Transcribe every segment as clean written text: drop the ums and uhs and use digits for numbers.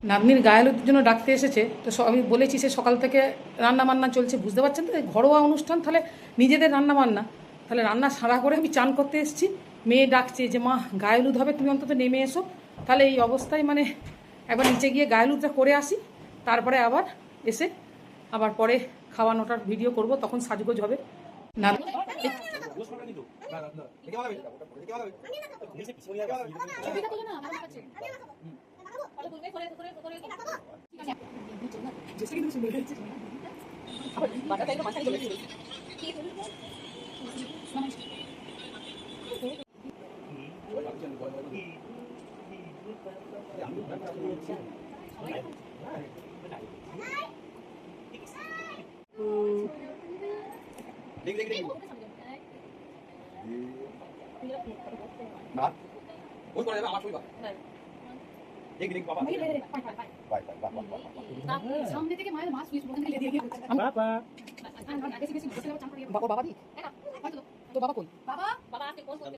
নাতনির গায়ে হলুদের জন্য ডাকতে এসেছে, তো আমি বলেছি সে সকাল থেকে রান্না বান্না চলছে, বুঝতে পারছেন তো, ঘরোয়া অনুষ্ঠান, তাহলে নিজেদের রান্না বান্না, তাহলে রান্না সারা করে আমি চান করতে এসেছি, মেয়ে ডাকছে যে মা গায়ে হলুদ হবে, তুমি অন্তত নেমে এসো। তাহলে এই অবস্থায় মানে একবার নিচে গিয়ে গায়ে হলুদটা করে আসি, তারপরে আবার এসে আবার পরে খাওয়ানোটার ভিডিও করব, তখন সাজগোজ হবে। না সামনে থেকে মায়ের মাছ সুইচ বন্ধ করে দিয়ে দিয়ে বাবা বাবা দি তো বাবা কই? বাবা বাবা আজকে কোন করতে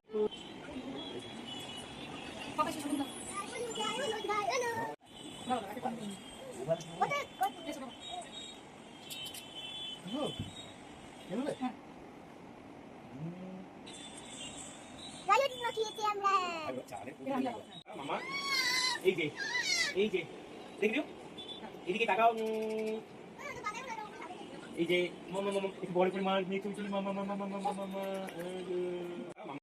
বাবা এসে শুনুন না মামা এই যে দেখো এদিকে তাকাও এই যে মামা মামা একটু বড় করে মাছ নিয়ে চলে মামা মামা মামা মামা মামা